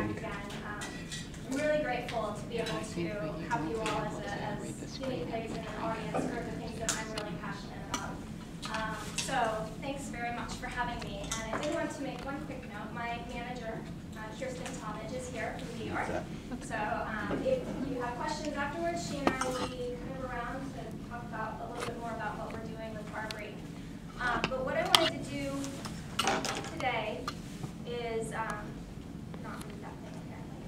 back again. I'm really grateful to be able to have you all as guinea pigs in an audience for the things that I'm really passionate about. So thanks very much for having me. And I did want to make one quick note. My manager, Kirsten Talmadge, is here from New York. So if you have questions afterwards, she and I will be kind of around to talk about a little bit more about what we're doing with Barbary. But what I wanted to do today is not move that thing apparently.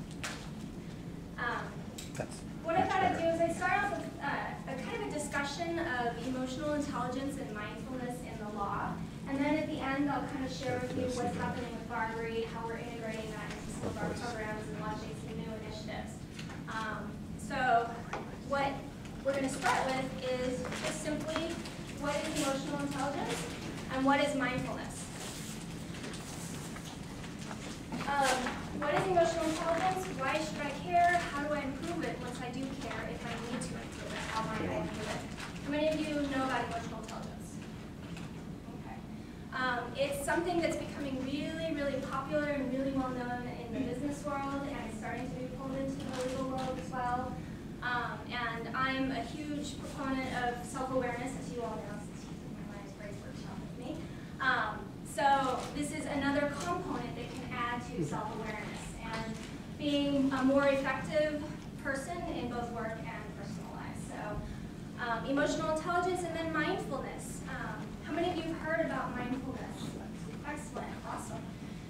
What I thought I'd do is I'd start off with a kind of a discussion of emotional intelligence and mindfulness in the law. And then at the end, I'll kind of share with you what's happening with Barbary, how we're integrating that into some of our programs and launching some new initiatives. So what we're going to start with is just simply what is emotional intelligence and what is mindfulness. What is emotional intelligence? Why should I care? How do I improve it once I do care? If I need to improve it, how might I improve it? How many of you know about emotional intelligence? Okay. It's something that's becoming really, really popular and really well known in the business world, and it's starting to be pulled into the legal world as well. And I'm a huge proponent of self-awareness, as you all know, since you've been in my Myers-Briggs workshop with me. So this is another component that can add to self-awareness and being a more effective person in both work and personal lives. So emotional intelligence and then mindfulness. How many of you have heard about mindfulness? Excellent, awesome.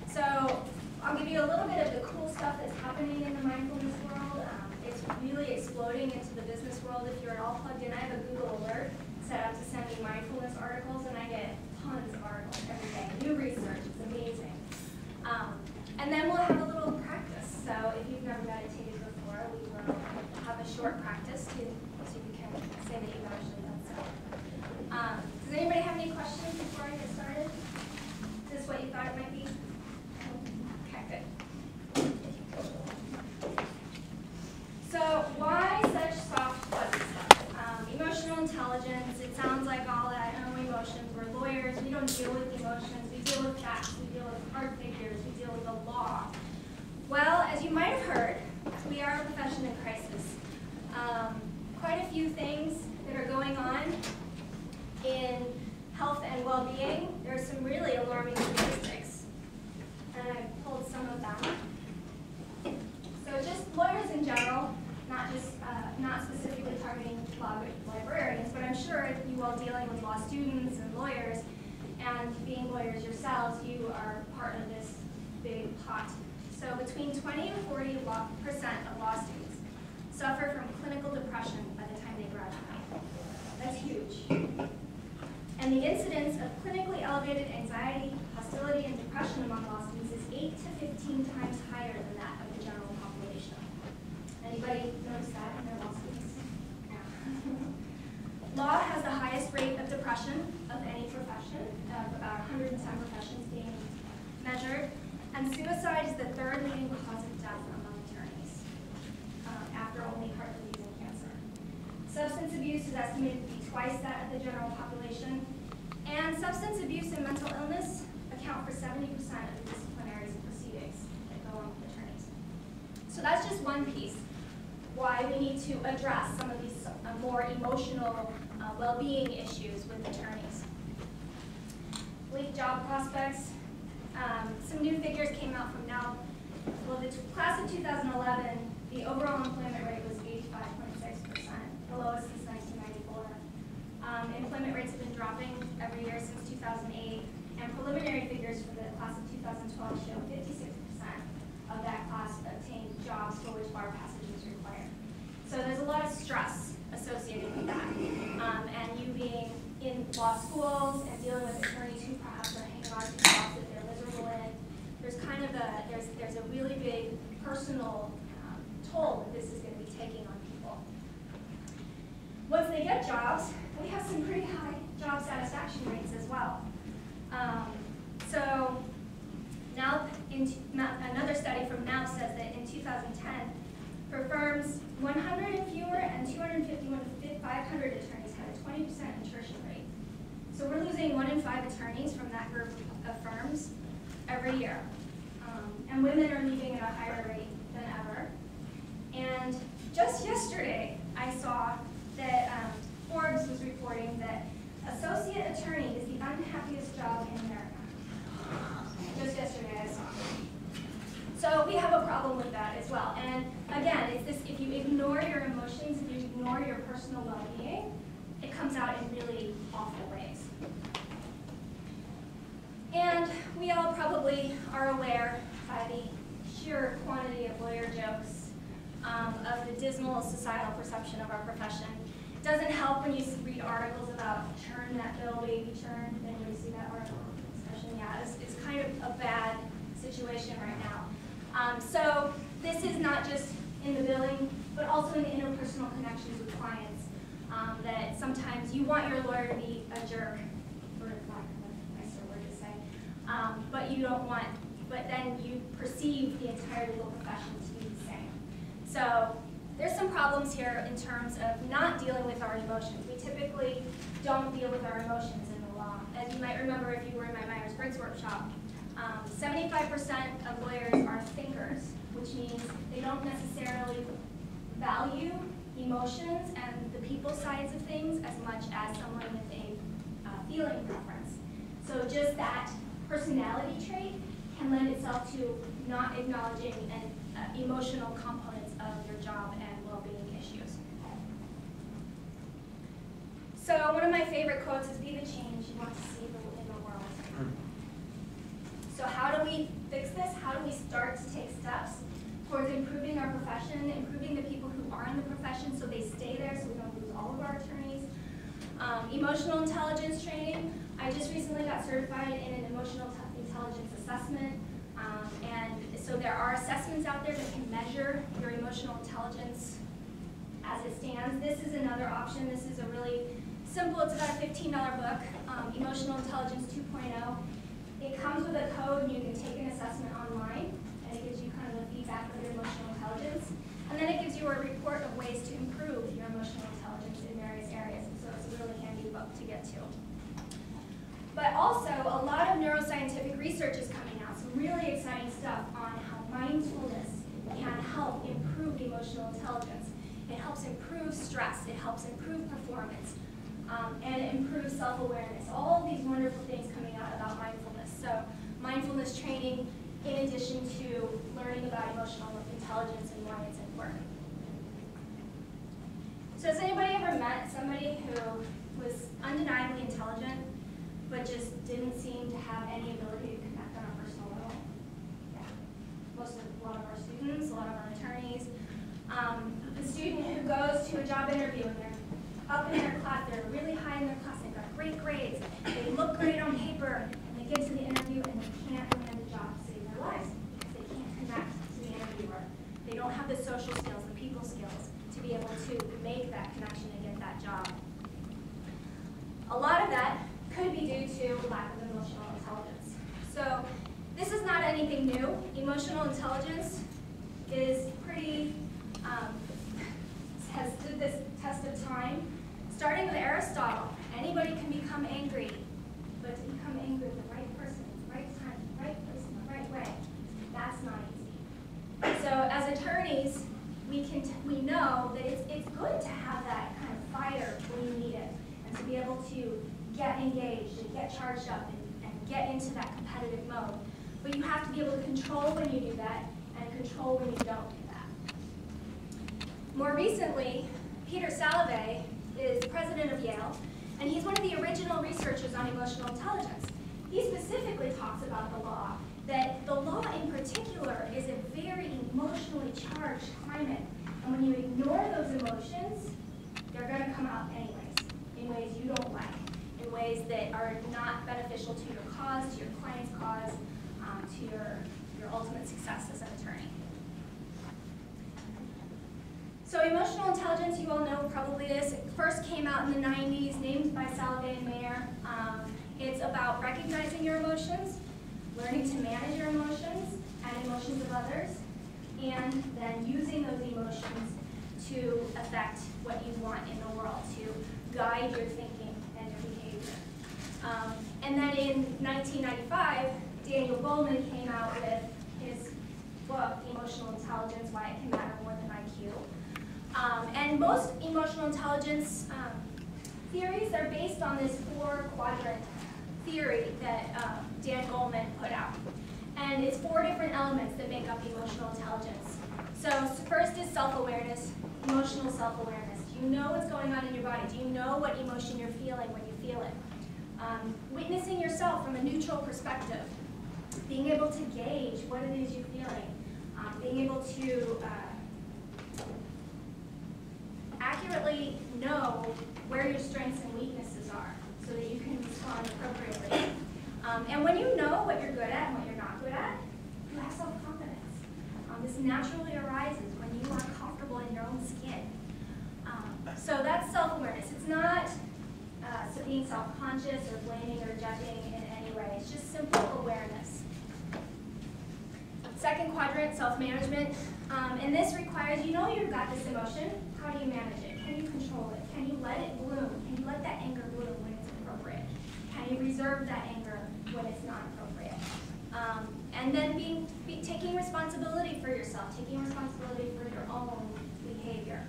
So I'll give you a little bit of the cool stuff that's happening in the mindfulness world. It's really exploding into the business world. If you're at all plugged in, I have a Google alert set up to send me mindfulness articles, and I get tons of articles every day. New research, it's amazing. And then we'll have a little practice. So if you've never meditated before, we will have a short practice so you can say that you've actually done so. Does anybody have any questions before I get started? Is this what you thought it might be? Okay, good. So why such soft, fuzzy stuff? Emotional intelligence, it sounds like all that, emotions. We're lawyers, we don't deal with emotions, we deal with facts, we deal with hard figures, we deal with the law. Well, as you might have heard, we are a profession in crisis. Quite a few things that are going on in health and well-being. There are some really alarming statistics, and I've pulled some of them. So just lawyers in general, not specifically targeting law librarians, but I'm sure you all dealing with law students and lawyers, and being lawyers yourselves, you are part of this big pot. So between 20 and 40% of law students suffer from clinical depression by the time they graduate. That's huge. And the incidence of clinically elevated anxiety, hostility, and depression among law students is 8 to 15 times higher than that of the general population. Anybody notice that in their law students? Yeah. Law has the highest rate of depression of any profession, of about 110 professions being measured, and suicide is the third leading cause of death among attorneys, after only heart disease and cancer. Substance abuse is estimated to be twice that of the general population, and substance abuse and mental illness account for 70% of the disciplinary proceedings that go on with attorneys. So that's just one piece. Why we need to address some of these more emotional well-being issues with attorneys. Bleak job prospects. Some new figures came out from now. Well, the class of 2011, the overall employment rate was 85.6%, the lowest since 1994. Employment rates have been dropping every year since 2008, and preliminary figures for the class of 2012 show 56% of that class obtained jobs for which bar passage was required. So there's a lot of stress associated with that. And you being in law schools and dealing with attorneys who perhaps are hanging on to jobs that they're miserable in, there's kind of there's a really big personal toll that this is going to be taking on people. Once they get jobs, we have some pretty high job satisfaction rates as well. So now, another study from NAP says that in 2010, for firms 100 and fewer and 251 to 500 attorneys had a 20% attrition rate. So we're losing 1 in 5 attorneys from that group of firms every year. and women are leaving at a higher rate than ever. And just yesterday, I saw that Forbes was reporting that associate attorney is the unhappiest job in America. Just yesterday, I saw it. So we have a problem with that as well. And again, it's this: if you ignore your emotions, if you ignore your personal well-being, it comes out in really awful ways. And we all probably are aware, by the sheer quantity of lawyer jokes, of the dismal societal perception of our profession. It doesn't help when you read articles about churn that bill, baby churn. Did anybody see that article? Discussion? Yeah, it's kind of a bad situation right now. So this is not just in the billing, but also in the interpersonal connections with clients. That sometimes you want your lawyer to be a jerk, for lack of a nicer word to say, but you don't want, but then you perceive the entire legal profession to be the same. So there's some problems here in terms of not dealing with our emotions. We typically don't deal with our emotions in the law. As you might remember if you were in my Myers-Briggs workshop, 75% of lawyers are thinkers, which means they don't necessarily value emotions and the people sides of things as much as someone with a feeling preference. So just that personality trait can lend itself to not acknowledging emotional components of your job and well-being issues. So one of my favorite quotes is, "Be the change you want to see in the world." So how do we fix this? How do we start to take steps towards improving our profession, improving the people who are in the profession so they stay there so we don't lose all of our attorneys? Emotional intelligence training. I just recently got certified in an emotional intelligence assessment. And so there are assessments out there that can measure your emotional intelligence as it stands. This is another option. This is a really simple, it's about a $15 book, Emotional Intelligence 2.0. It comes with a code and you can take an assessment online, and it gives you kind of a feedback of your emotional intelligence. And then it gives you a report of ways to improve your emotional intelligence in various areas. So it's a really handy book to get to. But also, a lot of neuroscientific research is coming out, some really exciting stuff on how mindfulness can help improve emotional intelligence. It helps improve stress, it helps improve performance, and it improves self-awareness. All of these wonderful things coming out about mindfulness. So mindfulness training in addition to learning about emotional intelligence and why it's important. So has anybody ever met somebody who was undeniably intelligent but just didn't seem to have any ability to connect on a personal level? Yeah. A lot of our students, a lot of our attorneys. A student who goes to a job interview and they're up in their class, they're really high in their class, they've got great grades, they look great on paper, and they get to the interview and they can't land a job to save their lives because they can't connect to the interviewer. They don't have the social skills, the people skills, to be able to make that connection and get that job. A lot of that could be due to lack of emotional intelligence. So this is not anything new. Emotional intelligence is pretty, has stood this test of time. Starting with Aristotle, anybody can become angry, but to become angry with the right person, the right time, the right place, in the right way, that's not easy. So as attorneys, we know that it's good to have that kind of fire when you need it, and to be able to get engaged and get charged up and get into that competitive mode. But you have to be able to control when you do that and control when you don't do that. More recently, Peter Salovey is president of Yale, and he's one of the original researchers on emotional intelligence. He specifically talks about the law, that the law in particular is a very emotionally charged climate. And when you ignore those emotions, they're going to come out anyways, in ways you don't like, in ways that are not beneficial to your cause, to your client's cause, to your ultimate success as an attorney. So emotional intelligence, you all know probably this. It first came out in the 90s, named by Salovey and Mayer. It's about recognizing your emotions, learning to manage your emotions and emotions of others, and then using those emotions to affect what you want in the world, to guide your thinking and your behavior. And then in 1995, Daniel Goleman came out with his emotional intelligence, why it can matter more than IQ. And most emotional intelligence theories are based on this 4-quadrant theory that Dan Goleman put out. And it's 4 different elements that make up emotional intelligence. So first is self-awareness, emotional self-awareness. Do you know what's going on in your body? Do you know what emotion you're feeling when you feel it? Witnessing yourself from a neutral perspective. Being able to gauge what it is you're feeling. Being able to accurately know where your strengths and weaknesses are so that you can respond appropriately. And when you know what you're good at and what you're not good at, you have self-confidence. This naturally arises when you are comfortable in your own skin. So that's self-awareness. It's not being self-conscious or blaming or judging in any way. It's just simple awareness. Second quadrant, self-management. And this requires, you know you've got this emotion. How do you manage it? Can you control it? Can you let it bloom? Can you let that anger bloom when it's appropriate? Can you reserve that anger when it's not appropriate? And then taking responsibility for yourself, taking responsibility for your own behavior.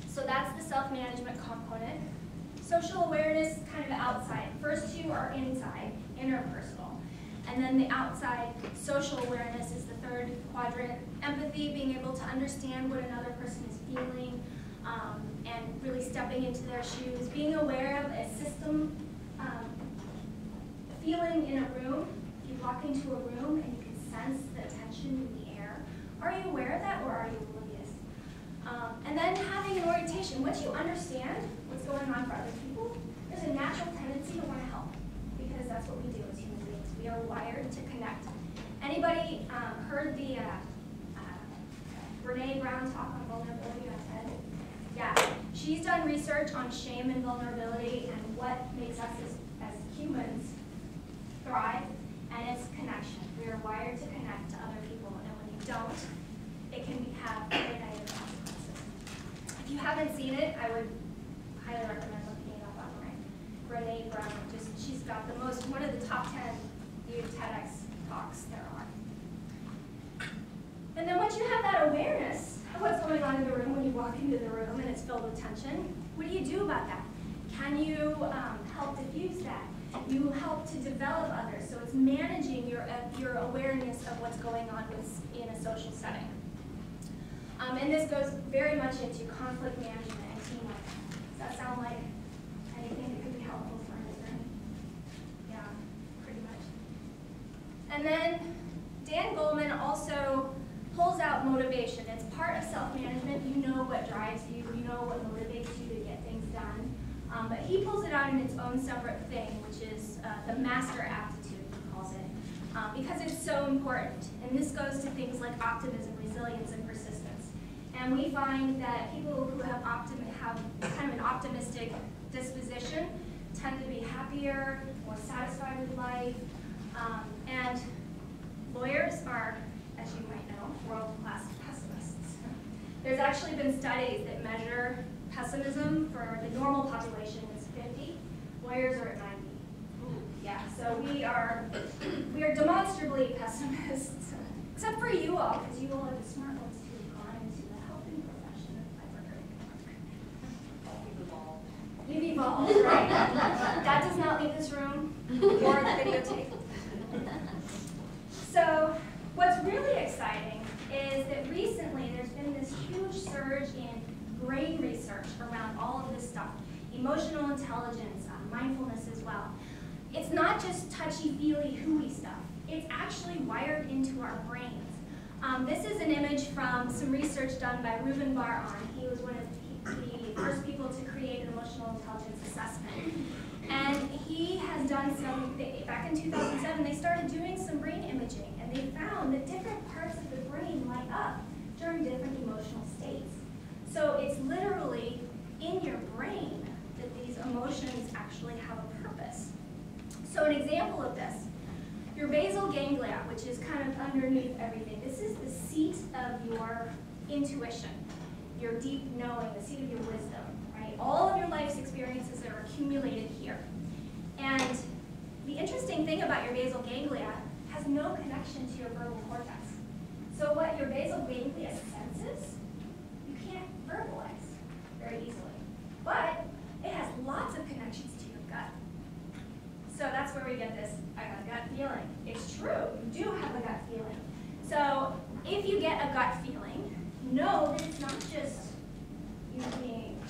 So that's the self-management component. Social awareness, kind of outside. First 2 are inside, interpersonal. And then the outside, social awareness, is the 3rd quadrant. Empathy, being able to understand what another person is feeling, and really stepping into their shoes. Being aware of a system, feeling in a room. If you walk into a room and you can sense the tension in the air, are you aware of that or are you oblivious? And then having an orientation. Once you understand what's going on for other people, there's a natural tendency to want to help, because that's what we do as human beings. We are wired to connect. Anybody heard the Brene Brown talk on vulnerability on TED? Yeah, she's done research on shame and vulnerability and what makes us as humans thrive, and it's connection. We are wired to connect to other people, and when you don't, it can have very negative consequences. If you haven't seen it, I would highly recommend looking it up online. Brene Brown, she's got one of the top 10 viewed TEDx talks there are. And then once you have that awareness of what's going on in the room when you walk into the room and it's filled with tension, what do you do about that? Can you help diffuse that? You help to develop others. So it's managing your awareness of what's going on in a social setting. And this goes very much into conflict management and teamwork. Does that sound like anything that could be helpful for anything? Yeah, pretty much. And then Dan Goleman also pulls out motivation. It's part of self-management. You know what drives you. You know what motivates you to get things done. But he pulls it out in its own separate thing, which is the master aptitude, he calls it, because it's so important. And this goes to things like optimism, resilience, and persistence. And we find that people who have kind of an optimistic disposition tend to be happier, more satisfied with life. And lawyers are, as you might know, world-class pessimists. There's actually been studies that measure pessimism for the normal population is 50. Lawyers are at 90. Yeah, so we are demonstrably pessimists, except for you all, because you all are the smart ones who have gone into the helping profession. You've evolved, right? That does not leave this room or the videotape. So what's really exciting is that recently there's been this huge surge in brain research around all of this stuff. Emotional intelligence, mindfulness as well. It's not just touchy-feely, hooey stuff. It's actually wired into our brains. This is an image from some research done by Reuben Bar-On. He was one of the first people to create an emotional intelligence assessment. And he has done back in 2007, they started doing some brain imaging, and they found that different parts of the brain light up during different emotional states. So it's literally in your brain that these emotions actually have a purpose. So an example of this, your basal ganglia, which is kind of underneath everything, this is the seat of your intuition, your deep knowing, the seat of your wisdom, right? All of your life's experiences are accumulated here. And the interesting thing about your basal ganglia has no connection to your verbal cortex. So what your basal ganglia senses, you can't verbalize very easily. But it has lots of connections to your gut. So that's where we get this, I got a gut feeling. It's true, you do have a gut feeling. So if you get a gut feeling, know that it's not just you being,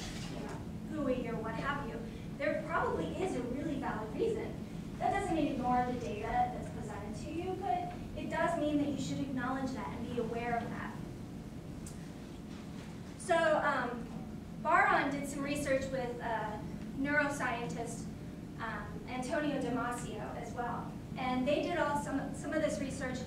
hooey or what have you. There probably is a really valid reason. That doesn't mean ignore the data that's presented to you, but it does mean that you should acknowledge that and be aware of that. So Baron did some research with neuroscientist Antonio Damasio as well. And they did some of this research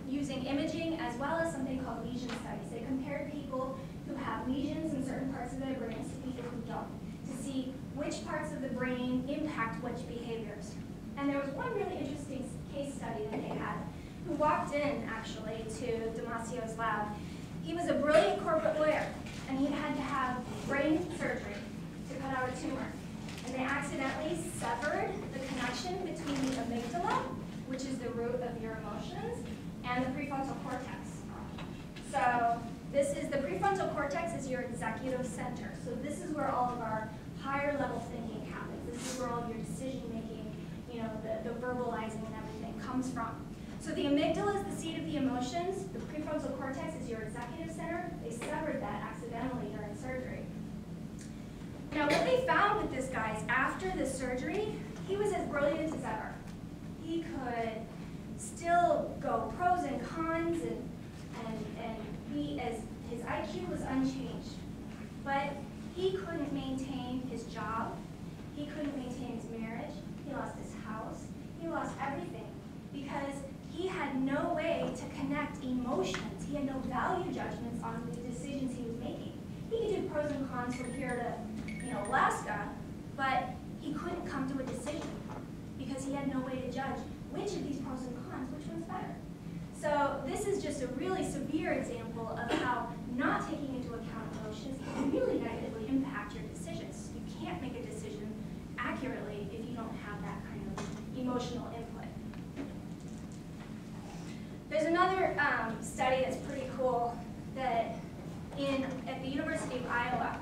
using imaging as well as something called lesion studies. They compared people who have lesions in certain parts of their brains to people who don't, to see which parts of the brain impact which behaviors. And there was one really interesting case study that they had who walked in, actually, to Damasio's lab. He was a brilliant corporate lawyer, and he had to have brain surgery to cut out a tumor. And they accidentally severed the connection between the amygdala, which is the root of your emotions, and the prefrontal cortex. So the prefrontal cortex is your executive center. So this is where all of our higher level thinking happens. This is where all of your decision making, the verbalizing and everything comes from. So the amygdala is the seat of the emotions. The prefrontal cortex is your executive center. They severed that accidentally during surgery. Now what they found with this guy is after the surgery, he was as brilliant as ever. He could still go pros and cons and his IQ was unchanged. But he couldn't maintain his job. He couldn't maintain his marriage. He lost his house. He lost everything because he had no way to connect emotions. He had no value judgments on the decisions he was making. He could do pros and cons from here to Alaska, but he couldn't come to a decision because he had no way to judge which of these pros and cons, which one's better. So this is just a really severe example of how not taking into account emotions can really negatively impact your decisions. You can't make a decision accurately if you don't have that kind of emotional input. There's another study that's pretty cool that at the University of Iowa,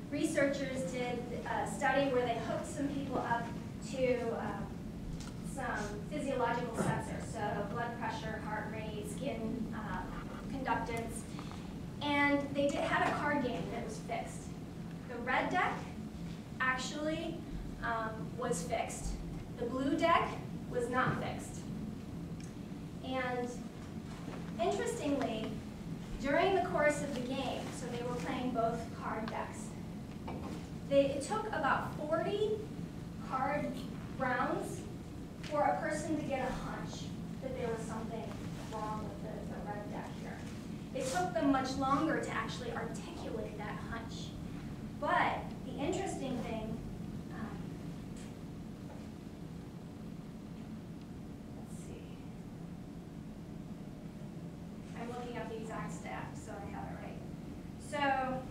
researchers did a study where they hooked some people up to some physiological sensors, so blood pressure, heart rate, skin conductance, and they had a card game that was fixed. The red deck actually was fixed. The blue deck was not fixed. And interestingly, during the course of the game, so they were playing both card decks, it took about 40 card rounds for a person to get a hunch that there was something wrong with the red deck here. It took them much longer to actually articulate that hunch. But the interesting thing, let's see. I'm looking up the exact stat, so I have it right. So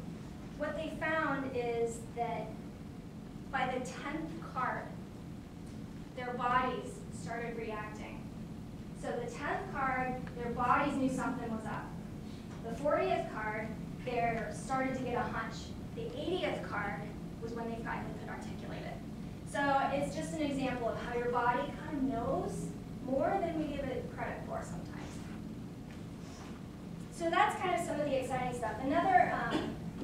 what they found is that by the 10th card, their bodies started reacting. So the 10th card, their bodies knew something was up. The 40th card, they started to get a hunch. The 80th card was when they finally could articulate it. So it's just an example of how your body kind of knows more than we give it credit for sometimes. So that's kind of some of the exciting stuff. Another,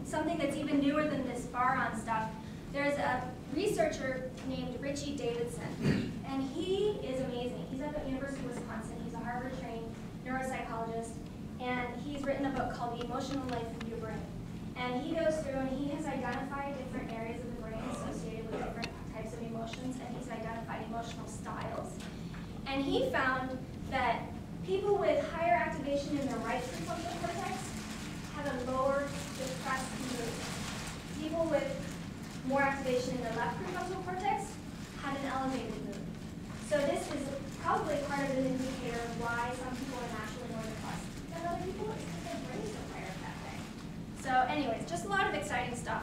something that's even newer than this Baron stuff, there's a researcher named Richie Davidson, and he is amazing. He's at the University of Wisconsin. He's a Harvard-trained neuropsychologist, and he's written a book called The Emotional Life of Your Brain. And he goes through and he has identified different areas of the brain associated with different types of emotions, and he's identified emotional styles. And he found that people with higher activation in their right prefrontal cortex have a lower depressed mood. People with more activation in their left prefrontal cortex had an elevated mood. So this is probably part of an indicator of why some people are naturally more depressed than other people. It's because their brains are wired that way. So anyways, just a lot of exciting stuff.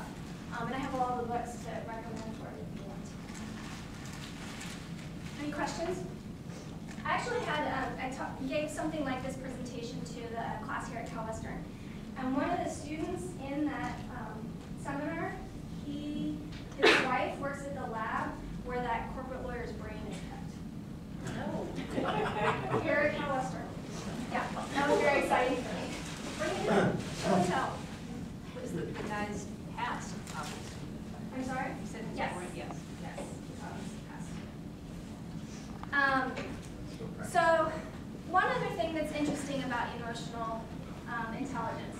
And I have all the books to recommend for you if you want. Any questions? I actually had, gave something like this presentation to the class here at Cal Western. And one of the students in that seminar, his wife works at the lab where that corporate lawyer's brain is kept. Oh. Here at Cal Western. Yeah, that was very exciting for me. Bring it in. Show and tell. What is the guy's past? I'm sorry? You said his Yes. board, yes. Yes. So one other thing that's interesting about emotional intelligence.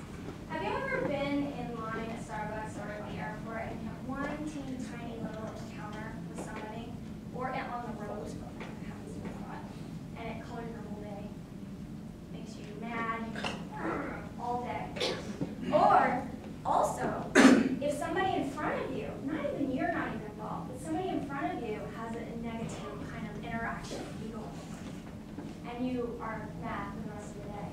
Have you ever been in line at Starbucks or at the airport and you have one teeny tiny little encounter with somebody, or on the road, happens to be a lot, and it colors your whole day, makes you mad all day? Or also, if somebody in front of you, you're not even involved, but somebody in front of you has a negative kind of interaction, you go, and you are mad for the rest of the day.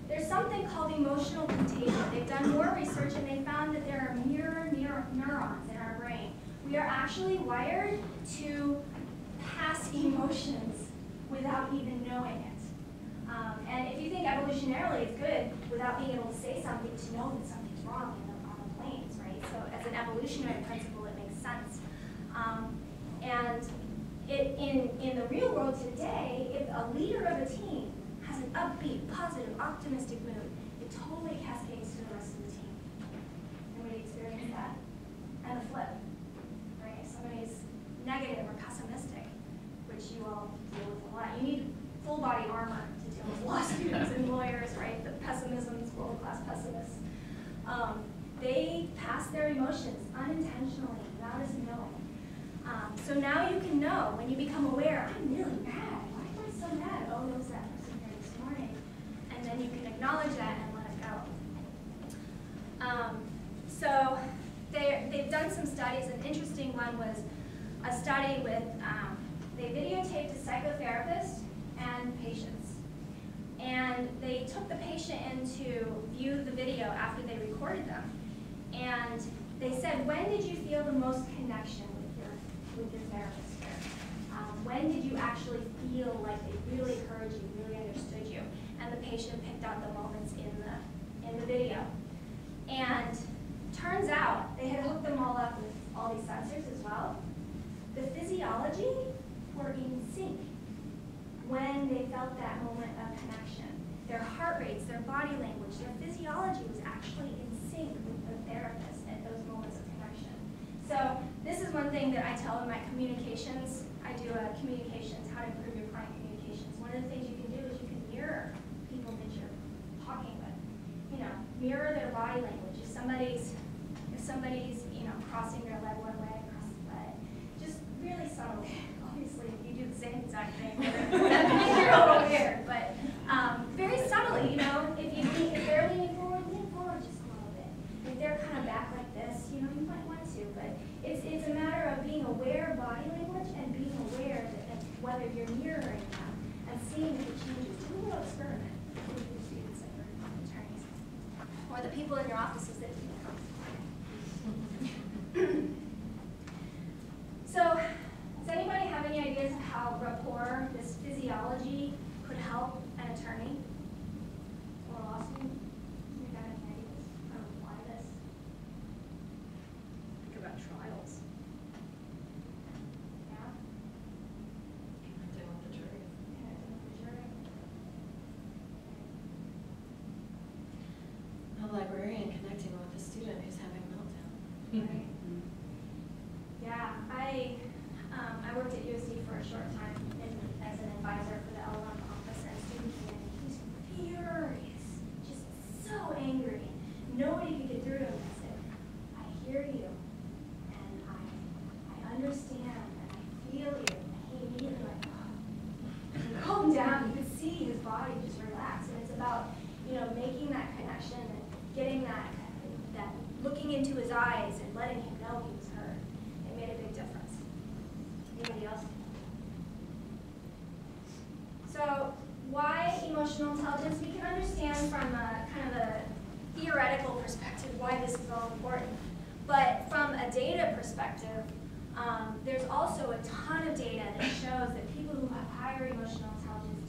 There's something called emotional contagion. They've done more research and they found that there are mirror neurons in our brain. We are actually wired to pass emotions without even knowing it. And if you think evolutionarily it's good, without being able to say something, to know that something's wrong on the planes, right? So as an evolutionary principle, it makes sense. In the real world today, if a leader of a team has an upbeat, positive, optimistic mood, it totally cascades to the rest of the team. Anybody experience that? And the flip, right? If somebody's negative or pessimistic, which you all deal with a lot, you need full body armor to deal with law students and lawyers, right? The pessimism's world-class pessimists. They pass their emotions unintentionally, without us knowing. So now you can know, when you become aware, I'm really mad. Why am I so mad? Oh, there was that person here this morning. And then you can acknowledge that and let it go. So they've done some studies. An interesting one was a study with, they videotaped a psychotherapist and patients. And they took the patient in to view the video after they recorded them. And they said, when did you feel the most connection with your therapist here? When did you actually feel like they really heard you, really understood you? And the patient picked out the moments in the video. And turns out they had hooked them all up with all these sensors as well. The physiology were in sync when they felt that moment of connection. Their heart rates, their body language, their physiology was actually in sync with the therapist at those moments of connection. So this is one thing that I tell in my communications. I do communications, how to improve your client communications. One of the things you can do is you can mirror people that you're talking with. You know, mirror their body language. If somebody's crossing their leg one way, across the leg, just really subtly. Obviously, if you do the same exact thing, that makes you a little weird. But very subtly, you know, if they're leaning forward just a little bit. If they're kind of back like this, you know, you might want to. But it's a matter of being aware of body language and being aware that whether you're mirroring them and seeing if it changes. Do a little experiment with your students and your attorneys, or the people in your offices that you know. So, does anybody have any ideas of how rapport, this physiology, could help an attorney or a law student? You got any ideas of why this? Think about trials. Yeah? Connecting with the jury. Connecting with the jury. A librarian connecting with a student who's having a meltdown. Right. Yeah, I worked at USD for a short time as an advisor for the L1 office, and a student came in and he was furious, just so angry. Nobody could get through to him. I said, I hear you, and I understand, and I feel you. And he immediately went, oh. He calmed down. You could see his body just relax. And it's about, you know, making that connection and getting that looking into his eyes and letting him know he was heard. It made a big difference. Anybody else? So why emotional intelligence? We can understand from a kind of a theoretical perspective why this is all important. But from a data perspective, there's also a ton of data that shows that people who have higher emotional intelligence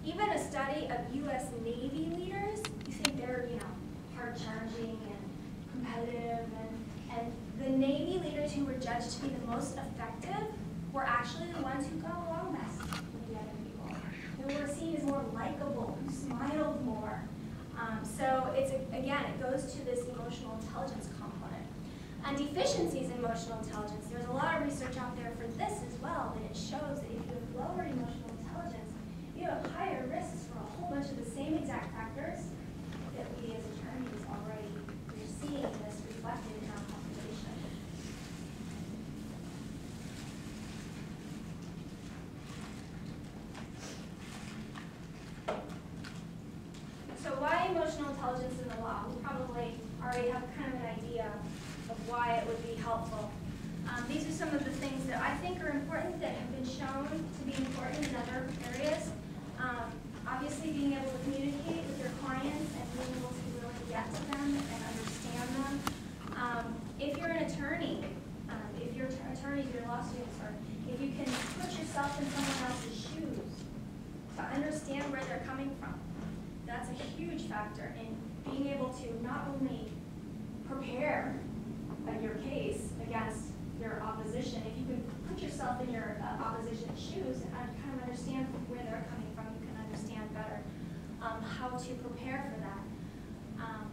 Even a study of U.S. Navy leaders, you think they're, hard-charging and competitive, and the Navy leaders who were judged to be the most effective were actually the ones who got along best with the other people, who were seen as more likable, who smiled more. So again, it goes to this emotional intelligence component. And deficiencies in emotional intelligence, there's a lot of research out there for this as well, that it shows that if you have lower emotional intelligence, you have higher risks for a whole bunch of the same exact factors that we as attorneys already are seeing this reflected in our population. So why emotional intelligence in the law? We probably already have kind of an idea of why it would be helpful. These are some of the things that I think are important that have been shown to be important in other areas. Obviously, being able to communicate with your clients and being able to really get to them and understand them. If you're an attorney, if your attorneys, your law students, or if you can put yourself in someone else's shoes to understand where they're coming from, that's a huge factor in being able to not only prepare your case against your opposition, if you can put yourself in your opposition's shoes and kind of understand where they're coming from, you can understand better how to prepare for that.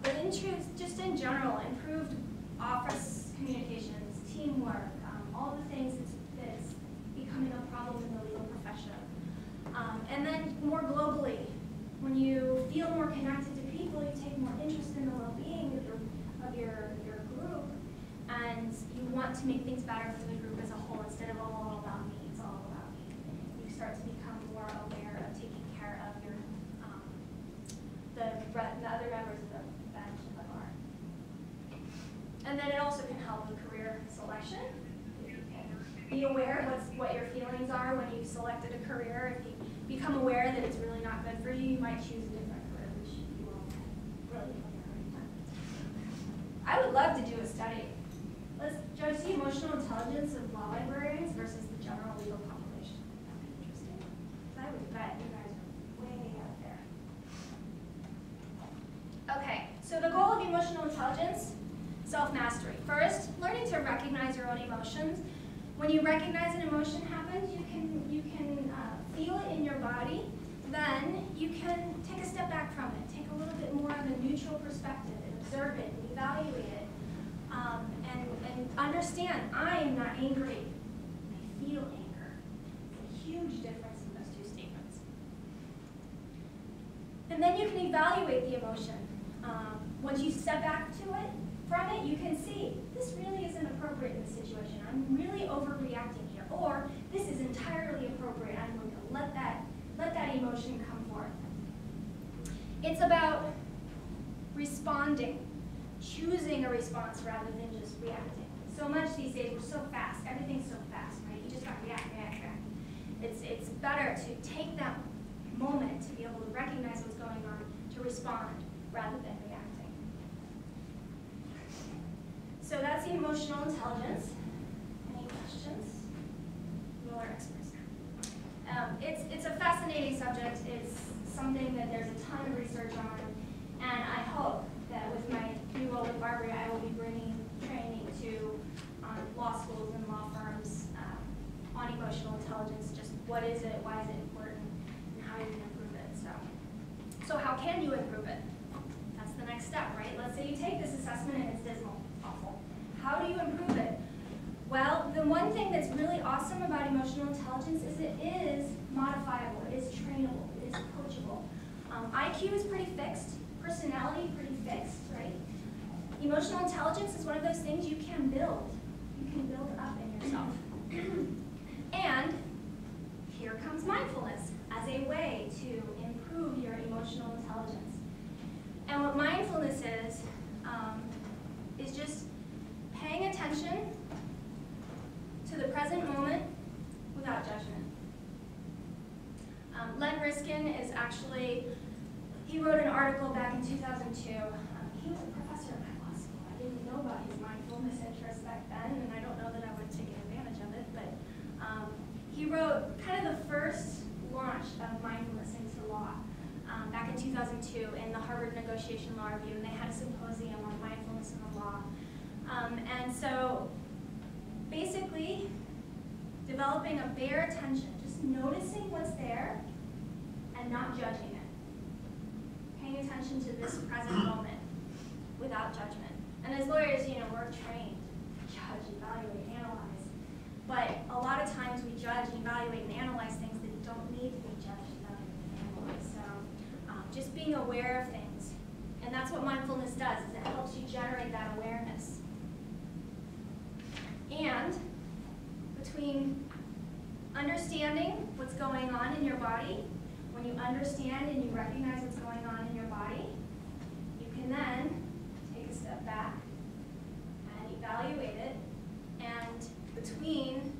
But in truth, just in general, improved office communications, teamwork, all the things that's becoming a problem in the legal profession. And then more globally, when you feel more connected to people, you take more interest in the well-being of your group, and you want to make things better for the group as a whole instead of all about me, it's all about me. You start to become more aware of taking care of your the other members of the bench of the bar. And then it also can help with career selection. If you can be aware of what your feelings are when you've selected a career. If you become aware that it's really not good for you, you might choose a different career, which you will really I would love to do a study. Let's judge the emotional intelligence of law librarians versus the general legal population. That would be interesting. I would bet you guys are way out there. Okay, so the goal of emotional intelligence, self-mastery. First, learning to recognize your own emotions. When you recognize an emotion happens, you can feel it in your body. Then you can take a step back from it, take a little bit more of a neutral perspective, and observe it, and evaluate it, and understand I am not angry. I feel anger. It's a huge difference in those two statements. And then you can evaluate the emotion. Once you step back from it, you can see this really isn't appropriate in this situation. I'm really overreacting here, or this is entirely appropriate. I'm going to let that emotion come forth. It's about responding, choosing a response rather than just reacting. So much these days, we're so fast. Everything's so fast, right? You just got to react. It's better to take that moment to be able to recognize what's going on, to respond rather than reacting. So that's the emotional intelligence. Any questions? You all are experts. It's a fascinating subject. It's something that there's a ton of research on, and I hope that with my new role with Barbary, I will be bringing training to law schools and law firms on emotional intelligence. Just what is it, why is it important, and how you can improve it. So how can you improve it? That's the next step, right? Let's say you take this assessment and it's dismal, awful. How do you improve it? Well, the one thing that's really awesome about emotional intelligence is it is modifiable, it is trainable, it is coachable. IQ is pretty fixed, personality pretty fixed, right? Emotional intelligence is one of those things you can build. You can build up in yourself. And here comes mindfulness as a way to improve your emotional intelligence. And what mindfulness is just paying attention to the present moment without judgment. Len Riskin is actually, he wrote an article back in 2002. He was a professor at my law school. I didn't know about his mindfulness interest back then, and I don't know that I would have taken advantage of it, but he wrote kind of the first launch of mindfulness into law in 2002 in the Harvard Negotiation Law Review, and they had a symposium on mindfulness in the law. And so basically, developing a bare attention, just noticing what's there and not judging it. Paying attention to this present moment without judgment. And as lawyers, we're trained to judge, evaluate, analyze. But a lot of times we judge, evaluate, and analyze things that don't need to be judged, evaluated, and analyzed. So just being aware of things. And that's what mindfulness does, is it helps you generate that awareness. And between understanding what's going on in your body, when you understand and you recognize what's going on in your body, you can then take a step back and evaluate it. And between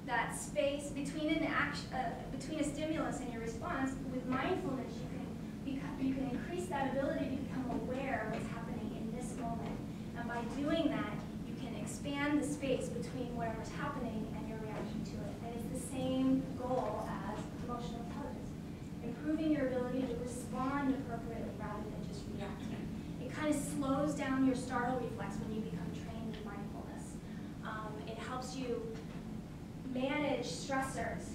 that space, between a stimulus and your response, with mindfulness, you can increase that ability to become aware of what's happening in this moment. And by doing that, you can expand the space between whatever's happening and your reaction to it. And it's the same goal as emotional intelligence. Improving your ability to respond appropriately rather than just reacting. It kind of slows down your startle reflex when you become trained in mindfulness. It helps you manage stressors.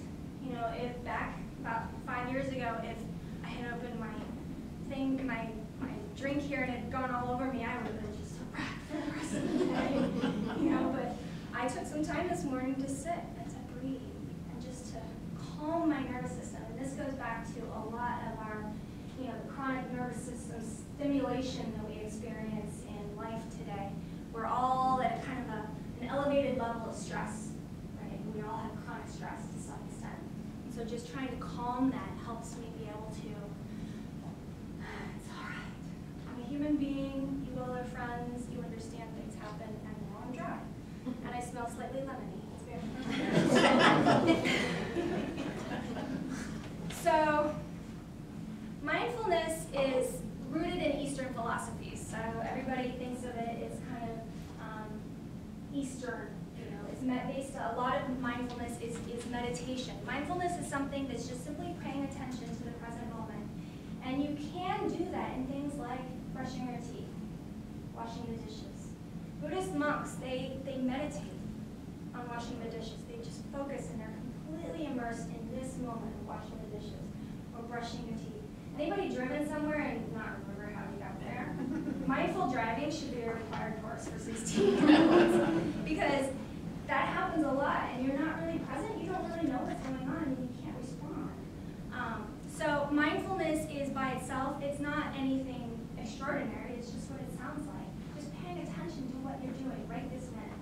If back about 5 years ago, if I had opened my drink here and it had gone all over me, I would have been just wrecked for the rest of the day. But I took some time this morning to sit and to breathe and just to calm my nervous system. And this goes back to a lot of our, the chronic nervous system stimulation that we experience in life today. We're all at a kind of an elevated level of stress, right? We all have chronic stress to some extent. And so just trying to calm that helps me be able to, it's all right. I'm a human being, you all are friends, you understand things happen, and now I'm dry. And I smell slightly lemony. It's very So, mindfulness is rooted in Eastern philosophies. So everybody thinks of it as kind of Eastern. It's a lot of mindfulness is meditation. Mindfulness is something that's just simply paying attention to the present moment. And you can do that in things like brushing your teeth, washing the dishes. Buddhist monks, they meditate on washing the dishes. They just focus and they're completely immersed in this moment of washing the dishes or brushing your teeth. Anybody driven somewhere and not remember how you got there? Mindful driving should be a required course for 16-year-olds because that happens a lot and you're not really present. You don't really know what's going on and you can't respond. So mindfulness is by itself, it's not anything extraordinary. It's just what it sounds like. Just paying attention to what you're doing right this minute.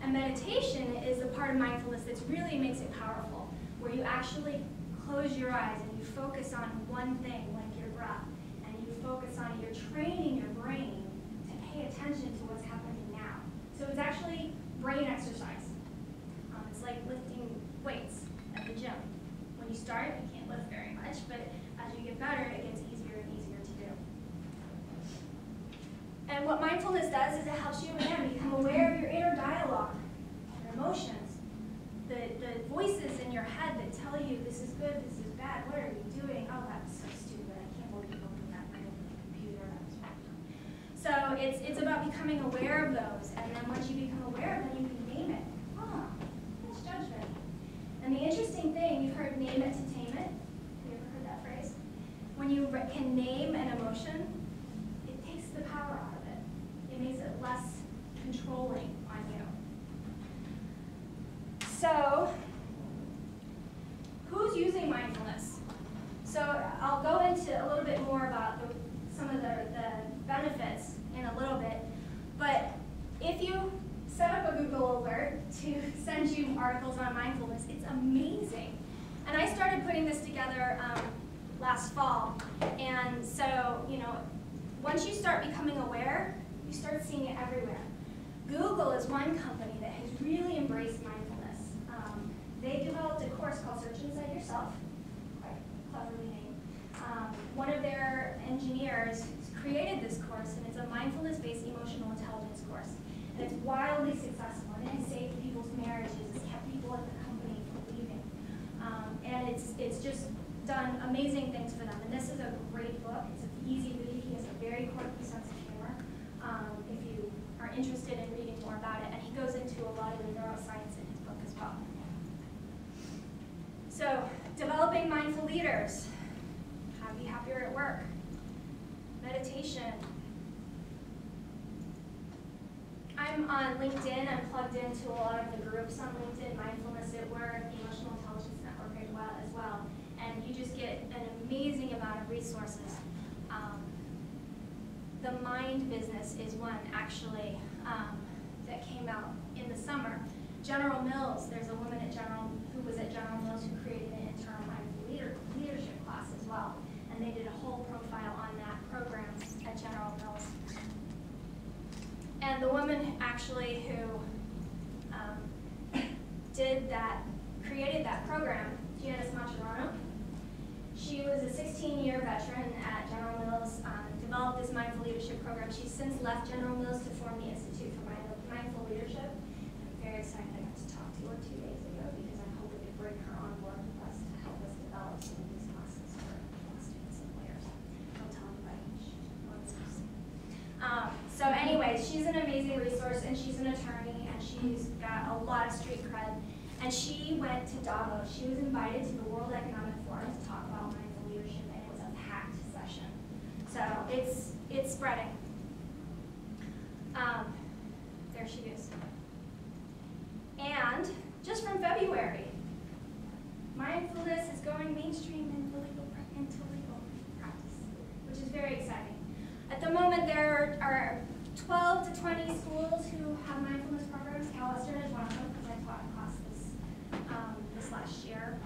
And meditation is the part of mindfulness that really makes it powerful, where you actually close your eyes and you focus on one thing, like your breath, and you focus on it. You're training your brain to pay attention to what's happening now. So it's actually brain exercise. It's like lifting weights at the gym. When you start, you can't lift very much, but as you get better, it gets easier and easier to do. And what mindfulness does is it helps you, again, become aware of your inner dialogue, your emotions, the voices in your head that tell you this is good, this is bad, what are you doing? Oh, that was so stupid. I can't believe you opened that on the computer. That was wrong. So it's about becoming aware of those, and then once you become aware of them, you can name it. Oh, that's judgment. And the interesting thing, you've heard name it to tame it. Have you ever heard that phrase? When you can name an emotion, it takes the power out of it. It makes it less controlling on you. So, who's using mindfulness? So I'll go into a little bit more about some of the benefits in a little bit, but if you set up a Google alert to send you articles on mindfulness, it's amazing. And I started putting this together last fall, and so, once you start becoming aware, you start seeing it everywhere. Google is one company that has really embraced mindfulness. They developed a course called Search Inside Yourself, quite cleverly named. One of their engineers created this course, and it's a mindfulness-based emotional intelligence course. And it's wildly successful, and it has saved people's marriages, it's kept people at the company from leaving. And it's just done amazing things for them. And this is a great book. It's an easy read. He has a very quirky sense of humor. If you are interested in reading more about it, and he goes into a lot of the neuroscience in his book as well. So, developing mindful leaders. How to be happier at work. Meditation. I'm on LinkedIn. I'm plugged into a lot of the groups on LinkedIn, Mindfulness at Work, the Emotional Intelligence Network as well. And you just get an amazing amount of resources. The Mind business is one, actually, that came out in the summer. General Mills, there's a woman who was at General Mills who created an internal mindful leadership class as well. And they did a whole profile on that program at General Mills. And the woman actually who created that program, Janice Macerano, she was a 16-year veteran at General Mills, developed this mindful leadership program. She's since left General Mills to form the Institute for Mindful Leadership. I'm very excited I got to talk to her 2 days ago because I hope we could bring her on board with us to help us develop some of these classes for students and lawyers. Don't tell anybody. So anyways, she's an amazing resource, and she's an attorney, and she's got a lot of street cred. And she went to Davos. She was invited to the World Economic Forum to talk about mindful leadership, and it was a packed session. So it's spreading. There she is. And just from February, mindfulness is going mainstream into legal practice, which is very exciting. At the moment, there are 12 to 20 schools who have mindfulness programs. Cal Western is one of them, because I taught a class this last year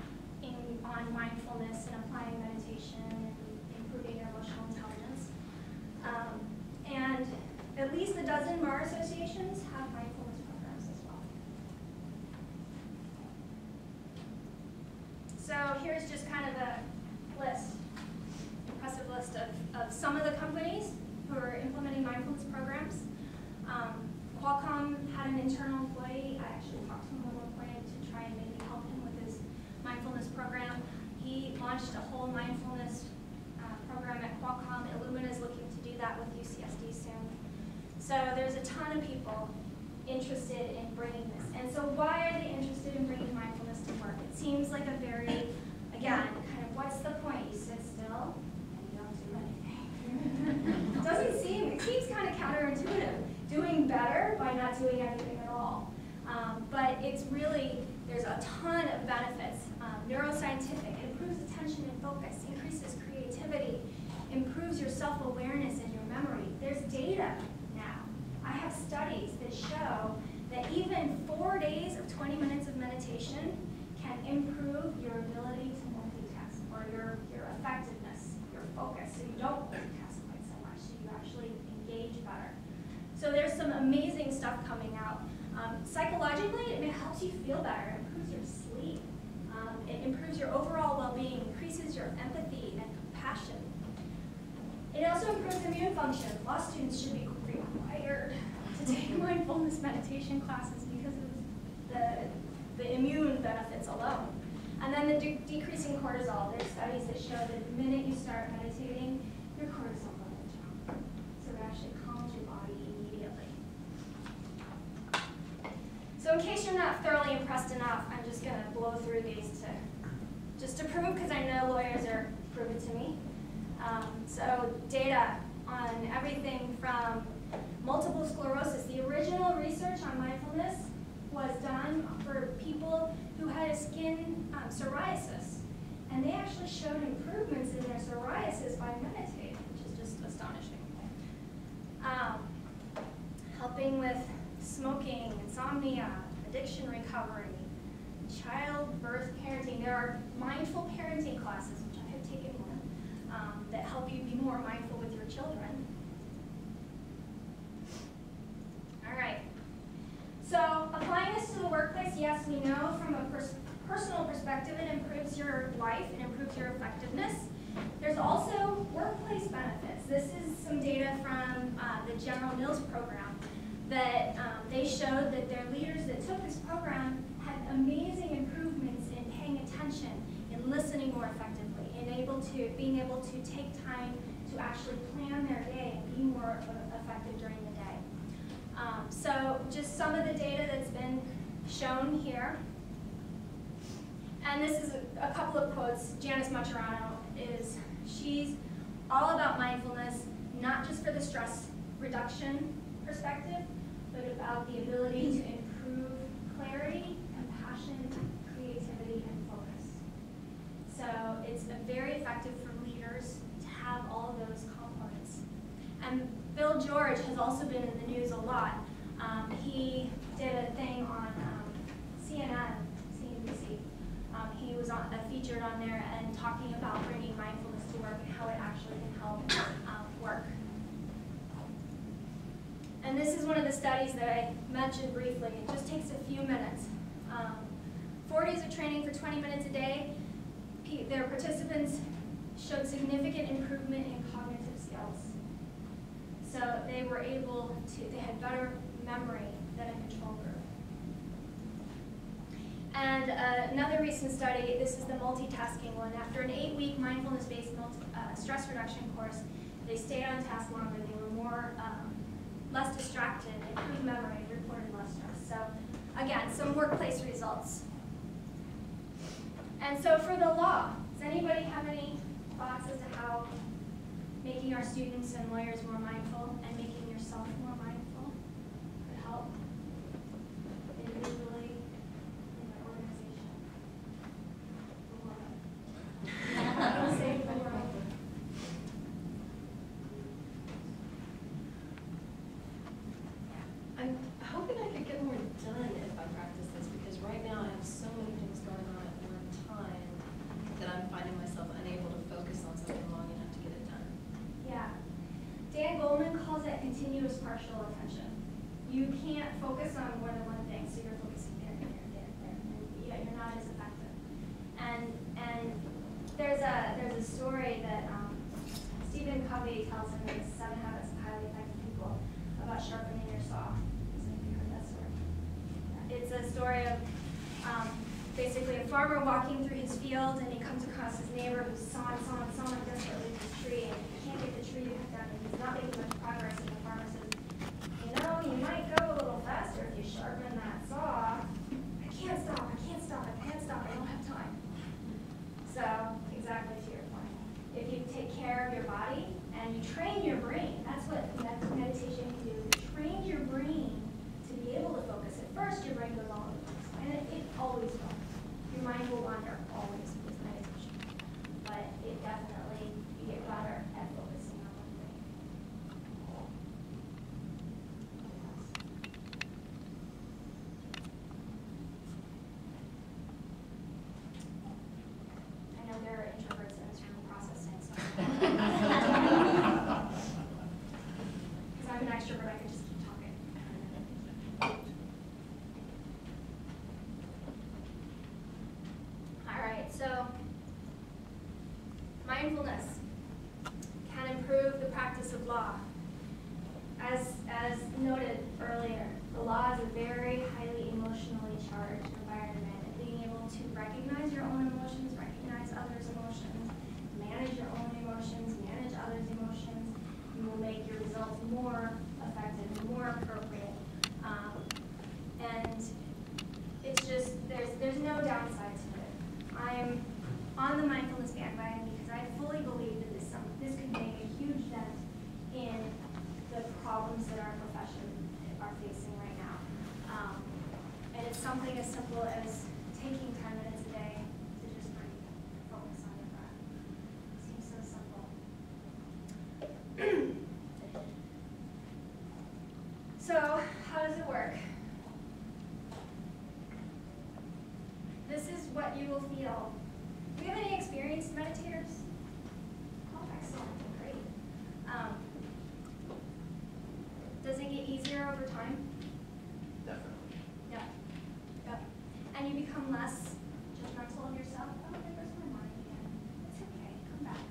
on mindfulness and applying meditation and improving your emotional intelligence. And at least a dozen bar associations have mindfulness programs as well. So here's just kind of a impressive list of some of the companies who are implementing mindfulness programs. Qualcomm had an internal employee. I actually talked to him at one point to try and maybe help him with his mindfulness program. He launched a whole mindfulness program at Qualcomm. Illumina is looking to do that with UCSD soon. So there's a ton of people interested in bringing this. And so why are they interested in bringing mindfulness to work? It seems like a very, again, kind of what's the point? You sit still and you don't do anything. It seems kind of counterintuitive. Doing better by not doing anything at all. But it's really, there's a ton of benefits. Neuroscientific, it improves attention and focus, increases creativity, improves your self-awareness and your memory. There's data now. I have studies that show that even 4 days of 20 minutes of meditation can improve your ability to multitask, or your effectiveness, your focus, so you don't multitask quite so much, so you actually engage better. So there's some amazing stuff coming out. Psychologically, it helps you feel better. It improves your sleep. It improves your overall well-being, increases your empathy and compassion. It also improves immune function. Law students should be required to take mindfulness meditation classes because of the immune benefits alone. And then the decreasing cortisol. There's studies that show that the minute you start meditating, your cortisol levels drop. So it actually calms your body immediately. So in case you're not thoroughly impressed enough, I'm just going to blow through these just to prove, because I know lawyers are proven to me. So data on everything from multiple sclerosis. The original research on mindfulness was done for people who had skin psoriasis. And they actually showed improvements in their psoriasis by meditating, which is just astonishing. Helping with smoking, insomnia, addiction recovery, childbirth parenting. There are mindful parenting classes, which I have taken one, that help you be more mindful with your children. All right. So applying this to the workplace, yes, we know from a personal perspective, it improves your life, it improves your effectiveness. There's also workplace benefits. This is some data from the General Mills program that they showed that their leaders that took this program had amazing improvements in paying attention, in listening more effectively, to take time to actually plan their day and be more effective during the day. So just some of the data that's been shown here. And this is a couple of quotes. Janice Maturano she's all about mindfulness, not just for the stress reduction perspective, but about the ability to improve clarity, compassion, creativity, and focus. So it's very effective for leaders to have all of those components. And Bill George has also been in the news a lot. He did a thing on CNN, CNBC. He was featured on there and talking about bringing mindfulness to work and how it actually can help work. And this is one of the studies that I mentioned briefly. It just takes a few minutes. 4 days of training for 20 minutes a day. Their participants showed significant improvement in cognitive skills. So they had better memory than a control group. And another recent study, this is the multitasking one. After an 8-week mindfulness-based stress reduction course, they stayed on task longer. They were less distracted, improved memory, reported less stress. So again, some workplace results. And so for the law, does anybody have any thoughts as to how making our students and lawyers more mindful and making yourself more mindful could help individually in the organization? It'll save the world. I'm hoping I could get more done if I practice this, because right now I have so many things going on at one time that I'm finding myself unable to focus on something long enough to get it done. Yeah. Dan Goleman calls it continuous partial attention. You can't focus on more than one thing, so you're focusing there. And yeah, you're not as effective. And there's a story that Stephen Covey tells in his 7 Habits of Highly Effective People about sharpening your saw. Has anybody heard that story? It's a story of basically a farmer walking through his field, and he comes across his neighbor who's sawing desperately with his tree, and he can't get the tree to cut down, and he's not making much progress, and the farmer says, you might go a little faster if you sharpen that saw. I can't stop, I don't have time. So, exactly to your point. If you take care of your body and you train your brain, that's what meditation can do. It trains your brain to be able to focus. At first, your brain goes all over the place, and it always will. Your mind will wander always with meditation. But it definitely, you get better at focusing on one thing. I know there are introverts in this room processing, so. Because I'm an extrovert, I could just keep talking. All right, so mindfulness can improve the practice of law. As noted earlier, the law is a very highly emotionally charged environment, and being able to recognize your own emotions, recognize others' emotions, manage your own emotions, manage others' emotions, you will make your results more effective and more appropriate. And it's just, there's no downside to it. I'm on the mindfulness bandwagon because I fully believe that this could make a huge dent in the problems that our profession are facing right now. And it's something as simple as taking 10 minutes a day to just breathe, focus on your breath. It seems so simple. So, how does it work? This is what you will feel. Do you have any experienced meditators? Oh, excellent, great. Does it get easier over time? Definitely. Yep. And you become less judgmental of yourself. Oh, there goes my mind again. It's okay, come back.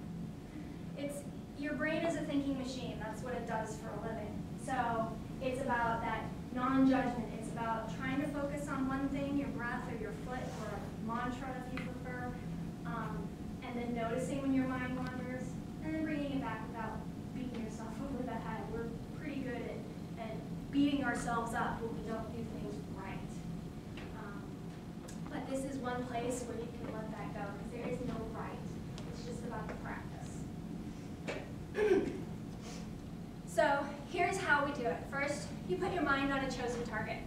Your brain is a thinking machine. That's what it does for a living. So it's about that non-judgment. It's about trying to focus on one thing, your breath or your foot or a mantra if you prefer, and then noticing when your mind wanders, ourselves up when we don't do things right. But this is one place where you can let that go, because there is no right. It's just about the practice. So here's how we do it. First, you put your mind on a chosen target.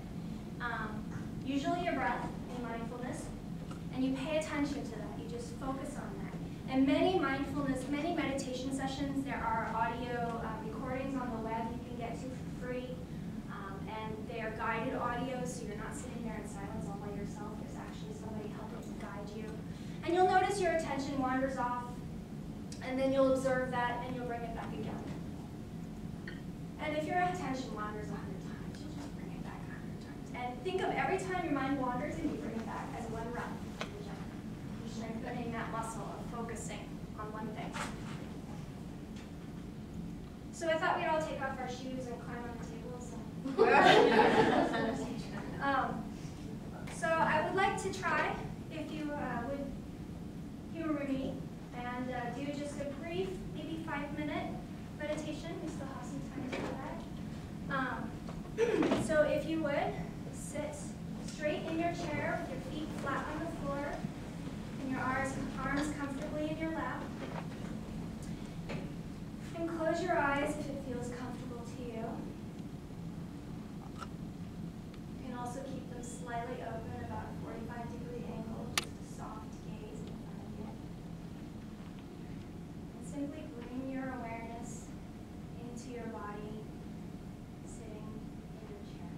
Usually your breath in mindfulness, and you pay attention to that. You just focus on that. And many meditation sessions, there are audio recordings on the web you can get to for free. And they are guided audio, so you're not sitting there in silence all by yourself. There's actually somebody helping to guide you. And you'll notice your attention wanders off, and then you'll observe that, and you'll bring it back again. And if your attention wanders 100 times, you'll just bring it back 100 times. And think of every time your mind wanders and you bring it back as one rep. You're strengthening that muscle of focusing on one thing. So I thought we'd all take off our shoes and climb on the tables. So I would like to try, if you would humor me, and do just a brief, maybe 5-minute meditation. We still have some time to do that. So if you would, sit straight in your chair with your feet flat on the floor and your arms comfortably in your lap. And close your eyes if it feels comfortable to you. You can also keep them slightly open, about a 45-degree angle, just a soft gaze in front of you. And simply bring your awareness into your body, sitting in your chair.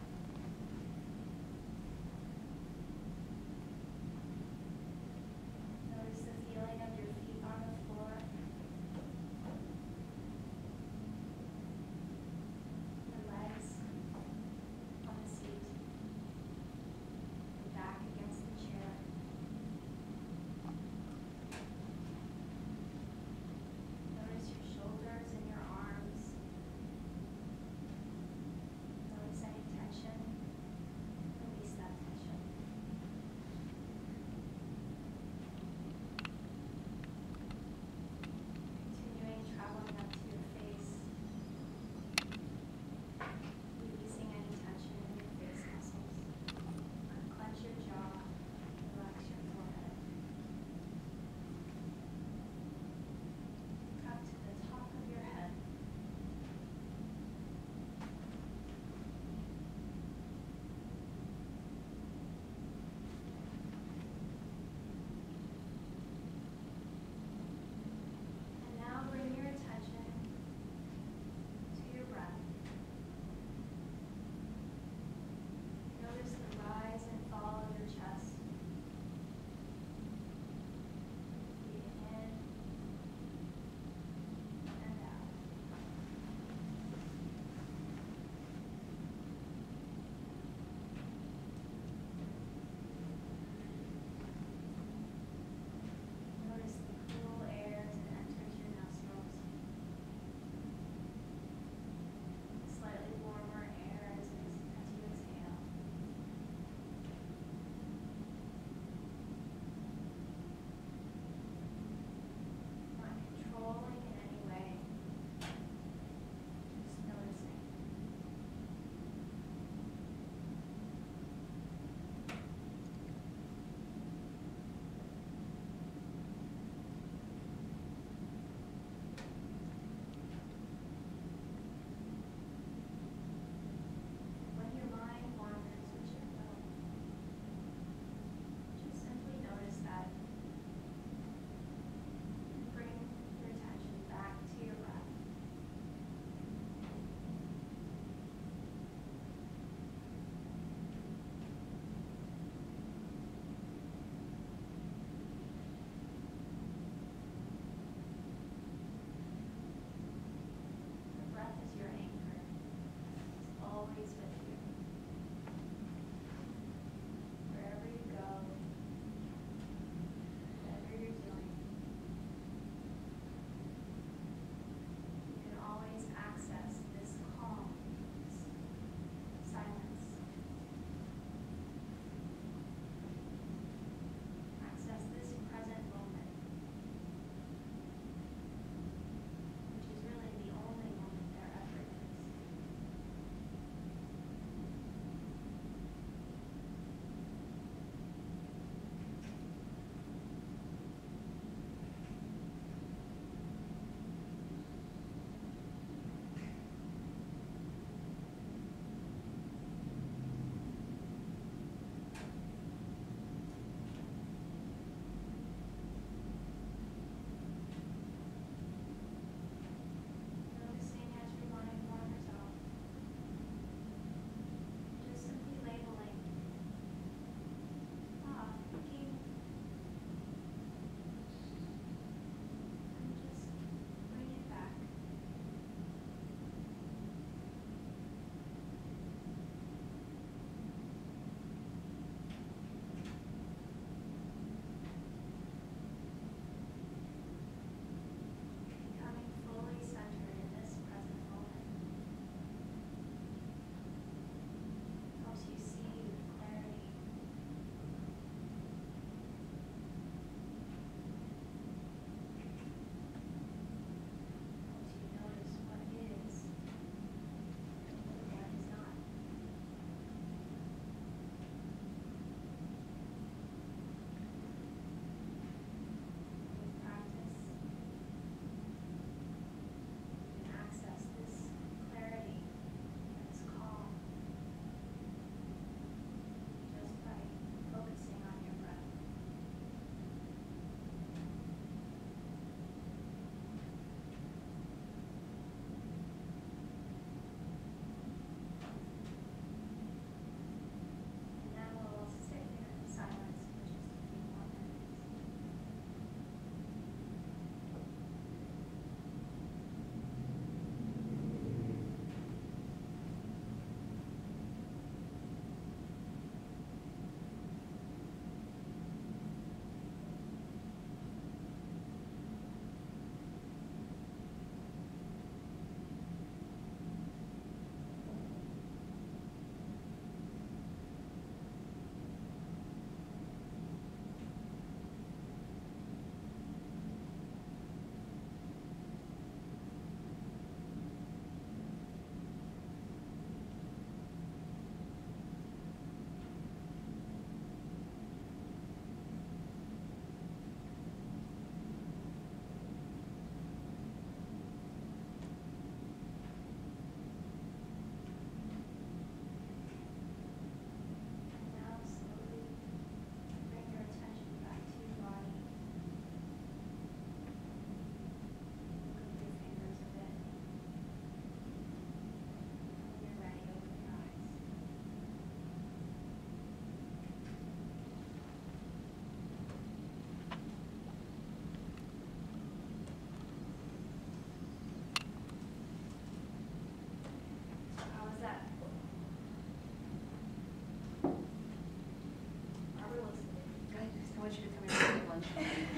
want you to come here and take lunch. Anybody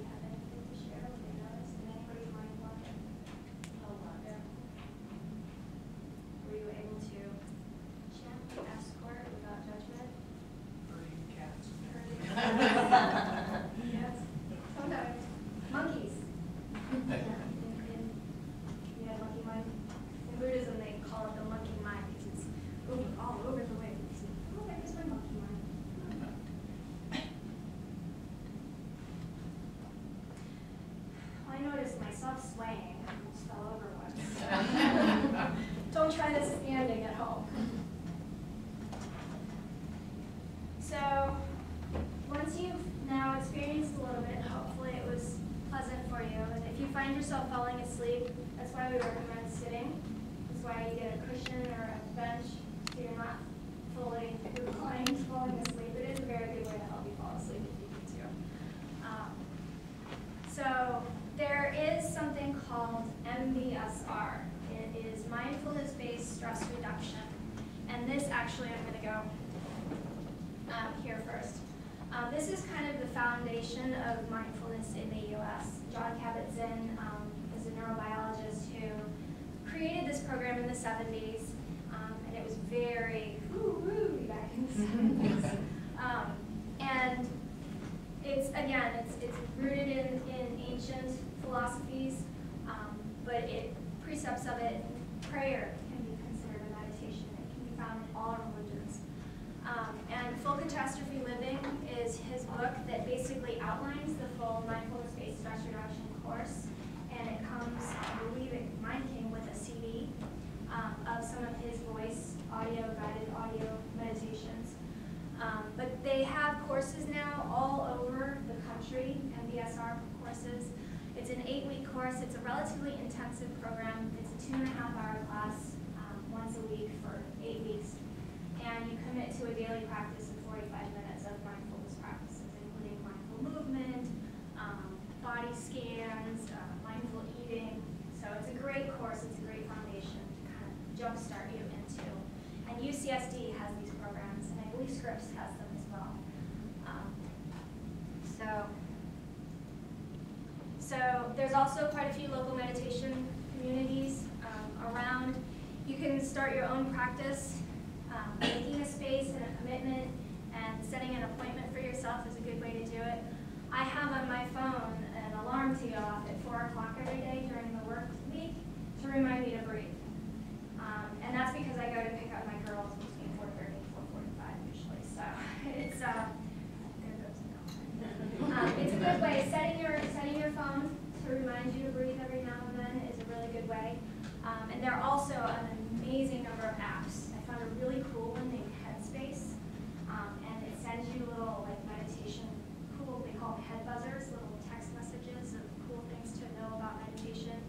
have anything to share? What they noticed? Did anybody's mind wander? A lot. Were you able to gently escort without judgment? Herding cats. Yes. Sometimes. Monkeys. Yeah, monkey mind. In Buddhism, they call it the monkey mind because it's all over the way. Oh, there's my monkey mind. I noticed myself swaying. I almost fell over once. Don't try this standing at home. So, once you've now experienced a little bit, hopefully it was pleasant for you. And if you find yourself falling asleep, that's why we recommend sitting. That's why you get a cushion or a bench so you're not fully reclined falling asleep. It is a very good way to help you fall asleep if you need to. So there is something called MBSR. It is mindfulness-based stress reduction. And this actually, I'm going to go here first. This is kind of the foundation of mindfulness in the U.S. John Kabat-Zinn is a neurobiologist who created this program in the 70s, and it was very woo-woo back in the 70s. And it's, again, it's rooted in ancient philosophies, but precepts of it, prayer can be considered a meditation. It can be found in all religions. And Full Catastrophe Living is his book that basically outlines the full mindfulness-based stress reduction course. And it comes, I believe mine came with a CD of some of his voice, guided audio meditations. But they have courses now all over the country, MBSR courses. It's an 8-week course. It's a relatively intensive program. It's a 2.5-hour class once a week for 8 weeks. And you commit to a daily practice of 45 minutes of mindfulness practices, including mindful movement, body scans, mindful eating. So it's a great course. It's a great foundation to kind of jumpstart you into. And UCSD has these programs, and I believe Scripps has them as well. So there's also quite a few local meditation communities around. You can start your own practice. Making a space and a commitment and setting an appointment for yourself is a good way to do it. I have on my phone an alarm to go off at 4 o'clock every day during the work week to remind me to breathe. And that's because I go to pick up my girls between 4:30 and 4:45 usually. So it's there goes now. It's a good way. Setting your phone to remind you to breathe every now and then is a really good way. And there are also an amazing number of apps. I found a really cool one named Headspace, and it sends you little meditation, they call them head buzzers, little text messages of cool things to know about meditation.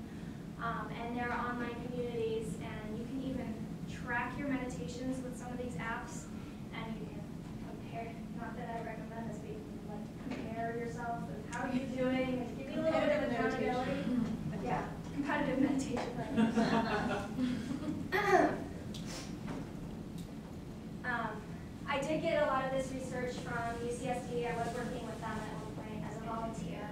And there are online communities, and you can even track your meditations with some of these apps, and you can compare. Not that I recommend this, but you can compare yourself with how you're doing and give you a little bit of accountability. Yeah, competitive meditation. I did get a lot of this research from UCSD. I was working with them at one point as a volunteer,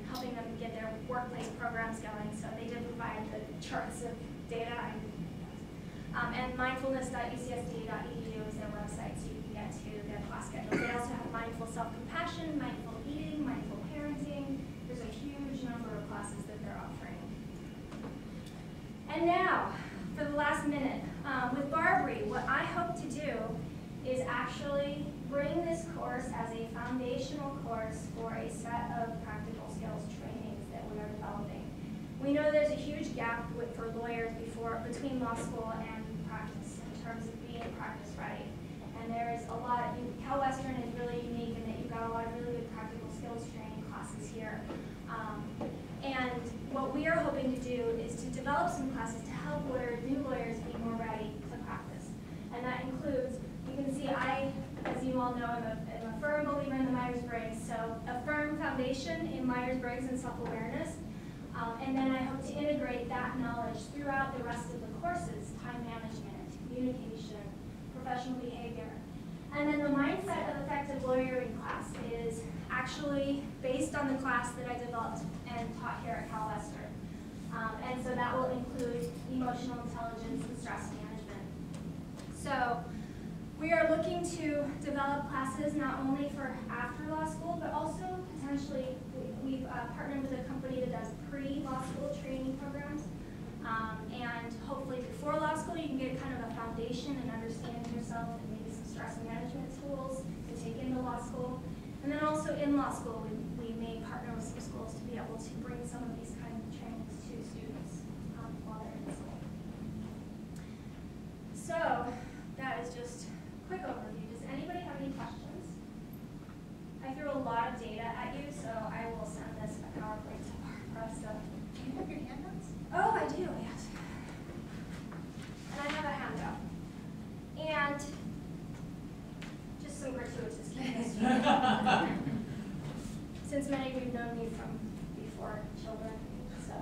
helping them get their workplace programs going. So they did provide the charts of data. And mindfulness.ucsd.edu is their website, so you can get to their class schedule. They also have mindful self-compassion, mindful eating, mindful parenting. There's a huge number of classes that they're offering. And now, for the last minute, with Barbary, what I hope to do is actually bring this course as a foundational course for a set of practical skills trainings that we are developing. We know there's a huge gap for lawyers between law school and practice in terms of being practice ready. And there is a lot, Cal Western is really unique in that you've got a lot of really good practical skills training classes here. And what we are hoping to do is to develop some classes to help new lawyers be more ready to practice. And that includes, you can see I, as you all know, am a firm believer in the Myers-Briggs. So a firm foundation in Myers-Briggs and self-awareness. And then I hope to integrate that knowledge throughout the rest of the actually based on the class that I developed and taught here at Cal Western. And so that will include emotional intelligence and stress management. So we are looking to develop classes not only for after law school, but also potentially we've partnered with a company that does pre-law school training programs. And hopefully before law school, you can get kind of a foundation and understanding yourself and maybe some stress management tools to take into law school. And then also in law school, we may partner with some schools to be able to bring some of these kinds of trainings to students while they're in school. So that is just a quick overview. Does anybody have any questions? I threw a lot of data at you, so I will send this a PowerPoint to Barbara. So. Do you have your handouts? Oh, I do, yes. And I have a handout. And just some gratuitous history. Since many of you know me from before children. So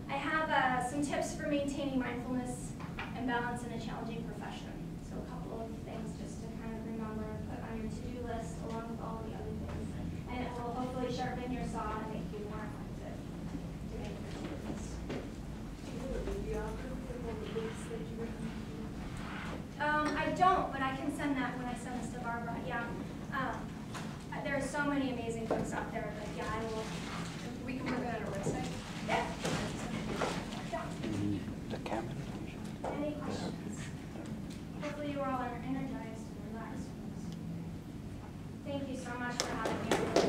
I have some tips for maintaining mindfulness and balance in a challenging profession. So a couple of things just to kind of remember and put on your to-do list along with all the other things. And it will hopefully sharpen your saw and make you more effective doing your to-do list. I don't, but I can send that when I send this to Barbara. Yeah. There are so many amazing books out there that, yeah, I will. We can put that on our website. Yeah. Yeah. The camera. Any questions? Hopefully you all are energized and relaxed. Thank you so much for having me.